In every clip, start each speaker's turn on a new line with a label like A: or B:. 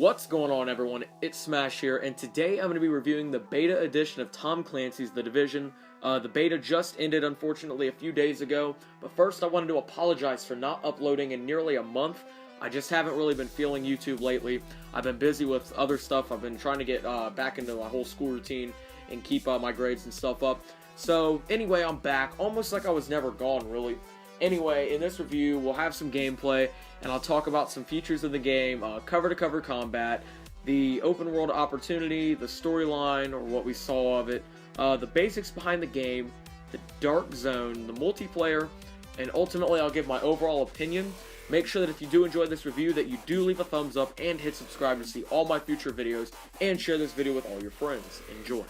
A: What's going on, everyone? It's Smash here, and today I'm going to be reviewing the beta edition of Tom Clancy's The Division. The beta just ended, unfortunately, a few days ago, but first I wanted to apologize for not uploading in nearly a month. I just haven't really been feeling YouTube lately. I've been busy with other stuff. I've been trying to get back into my whole school routine and keep my grades and stuff up. So, anyway, I'm back, almost like I was never gone, really. Anyway, in this review, we'll have some gameplay, and I'll talk about some features of the game, cover-to-cover combat, the open-world opportunity, the storyline, or what we saw of it, the basics behind the game, the dark zone, the multiplayer, and ultimately I'll give my overall opinion. Make sure that if you do enjoy this review that you do leave a thumbs up and hit subscribe to see all my future videos, and share this video with all your friends. Enjoy.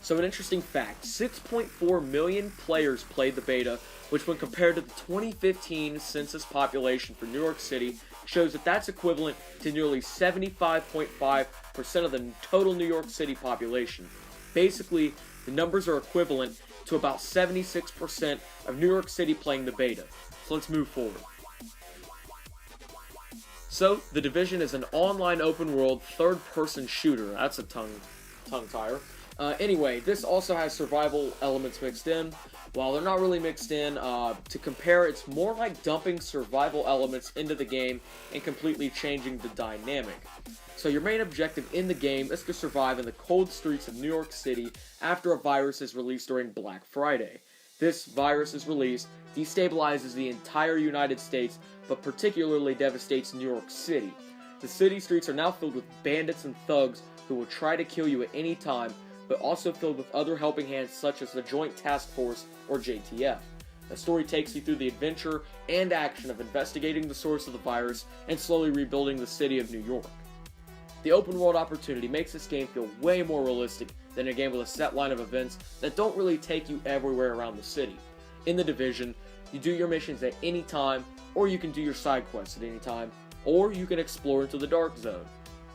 A: So an interesting fact, 6.4 million players played the beta, which when compared to the 2015 census population for New York City, shows that that's equivalent to nearly 75.5% of the total New York City population. Basically, the numbers are equivalent to about 76% of New York City playing the beta. So let's move forward. So, The Division is an online open-world third-person shooter. That's a tongue-tire. Anyway, this also has survival elements mixed in. While they're not really mixed in, to compare, it's more like dumping survival elements into the game and completely changing the dynamic. So your main objective in the game is to survive in the cold streets of New York City after a virus is released during Black Friday. This virus is released, destabilizes the entire United States, but particularly devastates New York City. The city streets are now filled with bandits and thugs who will try to kill you at any time, but also filled with other helping hands such as the Joint Task Force, or JTF. The story takes you through the adventure and action of investigating the source of the virus and slowly rebuilding the city of New York. The open world opportunity makes this game feel way more realistic than a game with a set line of events that don't really take you everywhere around the city. In The Division, you do your missions at any time, or you can do your side quests at any time, or you can explore into the Dark Zone.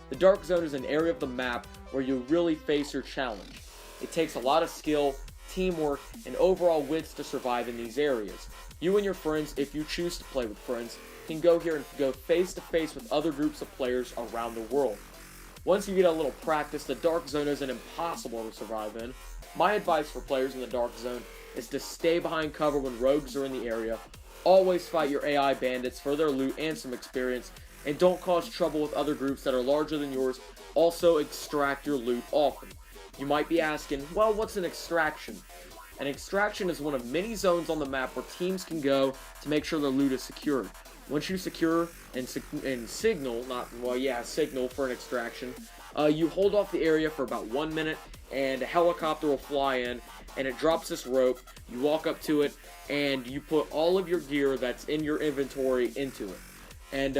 A: The Dark Zone is an area of the map where you really face your challenge. It takes a lot of skill, teamwork, and overall wits to survive in these areas. You and your friends, if you choose to play with friends, can go here and go face to face with other groups of players around the world. Once you get a little practice, the Dark Zone isn't impossible to survive in. My advice for players in the Dark Zone is to stay behind cover when rogues are in the area, always fight your AI bandits for their loot and some experience, and don't cause trouble with other groups that are larger than yours. Also, extract your loot often. You might be asking, well, what's an extraction? An extraction is one of many zones on the map where teams can go to make sure their loot is secured. Once you secure and signal for an extraction, you hold off the area for about 1 minute, and a helicopter will fly in, and it drops this rope. You walk up to it, and you put all of your gear that's in your inventory into it. And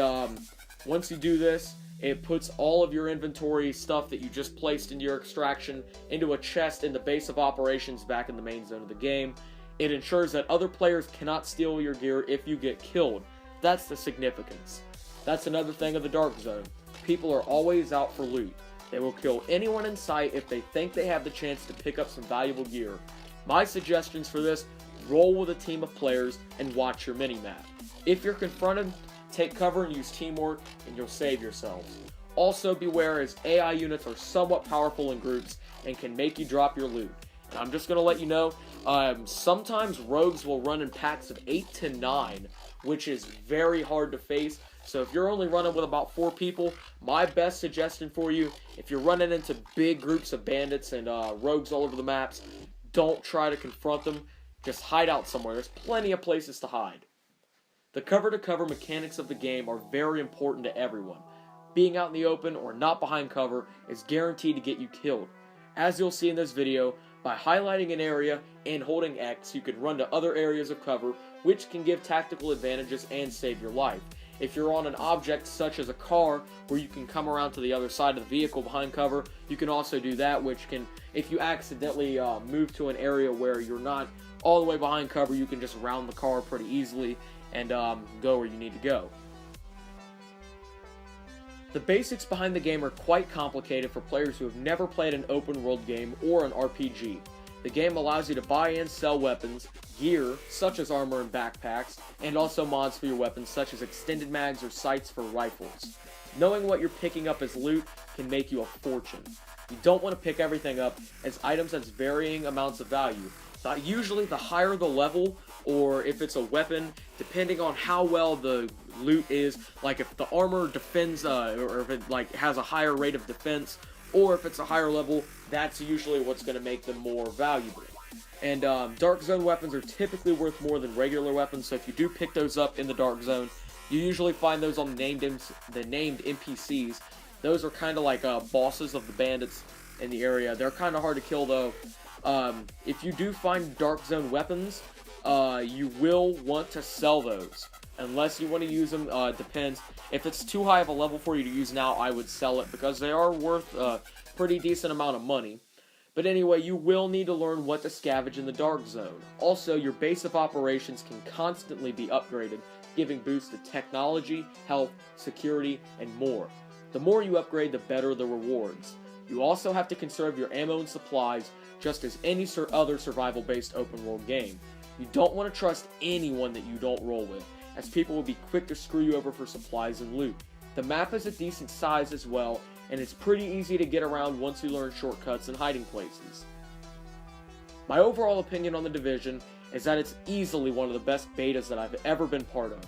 A: once you do this, it puts all of your inventory stuff that you just placed into your extraction into a chest in the base of operations back in the main zone of the game. It ensures that other players cannot steal your gear if you get killed. That's the significance. That's another thing of the Dark Zone. People are always out for loot. They will kill anyone in sight if they think they have the chance to pick up some valuable gear. My suggestions for this: roll with a team of players and watch your minimap. If you're confronted, take cover and use teamwork, and you'll save yourselves. Also beware, as AI units are somewhat powerful in groups and can make you drop your loot. And I'm just going to let you know, sometimes rogues will run in packs of 8 to 9, which is very hard to face. So if you're only running with about 4 people, my best suggestion for you, if you're running into big groups of bandits and rogues all over the maps, don't try to confront them. Just hide out somewhere. There's plenty of places to hide. The cover-to-cover mechanics of the game are very important to everyone. Being out in the open or not behind cover is guaranteed to get you killed. As you'll see in this video, by highlighting an area and holding X, you can run to other areas of cover, which can give tactical advantages and save your life. If you're on an object such as a car, where you can come around to the other side of the vehicle behind cover, you can also do that, which can, if you accidentally move to an area where you're not all the way behind cover, you can just round the car pretty easily and go where you need to go. The basics behind the game are quite complicated for players who have never played an open world game or an RPG. The game allows you to buy and sell weapons, gear, such as armor and backpacks, and also mods for your weapons, such as extended mags or sights for rifles. Knowing what you're picking up as loot can make you a fortune. You don't want to pick everything up, as items has varying amounts of value. Usually the higher the level, or if it's a weapon, depending on how well the loot is, like if the armor defends, or if it like has a higher rate of defense, or if it's a higher level, that's usually what's going to make them more valuable. And Dark Zone weapons are typically worth more than regular weapons, so if you do pick those up in the Dark Zone, you usually find those on the named NPCs. Those are kind of like bosses of the bandits in the area. They're kind of hard to kill though. If you do find Dark Zone weapons, you will want to sell those. Unless you want to use them, depends. If it's too high of a level for you to use now, I would sell it because they are worth a pretty decent amount of money. But anyway, you will need to learn what to scavenge in the Dark Zone. Also, your base of operations can constantly be upgraded, giving boosts to technology, health, security, and more. The more you upgrade, the better the rewards. You also have to conserve your ammo and supplies, just as any other survival-based open-world game. You don't want to trust anyone that you don't roll with, as people will be quick to screw you over for supplies and loot. The map is a decent size as well, and it's pretty easy to get around once you learn shortcuts and hiding places. My overall opinion on The Division is that it's easily one of the best betas that I've ever been part of.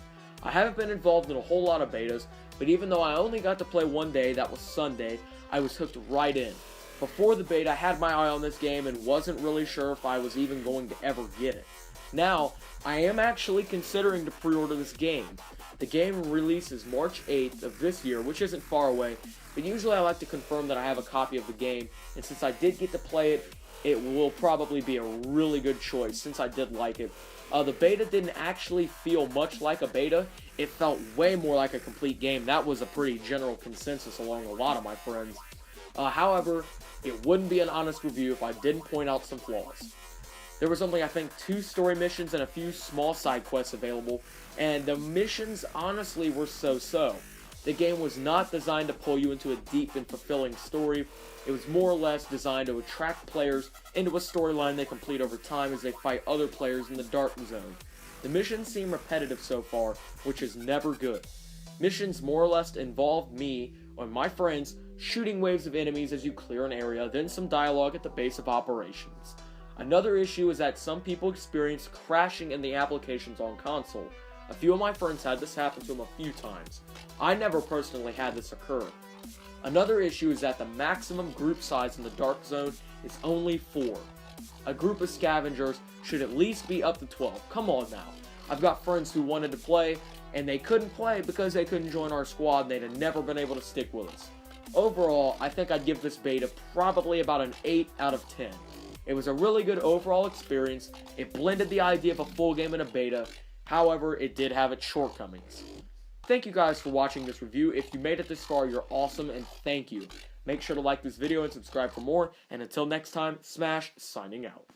A: I haven't been involved in a whole lot of betas, but even though I only got to play one day, that was Sunday, I was hooked right in. Before the beta, I had my eye on this game and wasn't really sure if I was even going to ever get it. Now, I am actually considering to pre-order this game. The game releases March 8th of this year, which isn't far away, but usually I like to confirm that I have a copy of the game, and since I did get to play it, it will probably be a really good choice, since I did like it. The beta didn't actually feel much like a beta, it felt way more like a complete game. That was a pretty general consensus among a lot of my friends. However, it wouldn't be an honest review if I didn't point out some flaws. There was only, I think, 2 story missions and a few small side quests available, and the missions honestly were so-so. The game was not designed to pull you into a deep and fulfilling story. It was more or less designed to attract players into a storyline they complete over time as they fight other players in the Dark Zone. The missions seem repetitive so far, which is never good. Missions more or less involve me and my friends shooting waves of enemies as you clear an area, then some dialogue at the base of operations. Another issue is that some people experience crashing in the applications on console. A few of my friends had this happen to them a few times. I never personally had this occur. Another issue is that the maximum group size in the Dark Zone is only 4. A group of scavengers should at least be up to 12. Come on now. I've got friends who wanted to play, and they couldn't play because they couldn't join our squad and they'd have never been able to stick with us. Overall, I think I'd give this beta probably about an 8 out of 10. It was a really good overall experience. It blended the idea of a full game and a beta. However, it did have its shortcomings. Thank you guys for watching this review. If you made it this far, you're awesome, and thank you. Make sure to like this video and subscribe for more, and until next time, Smash signing out.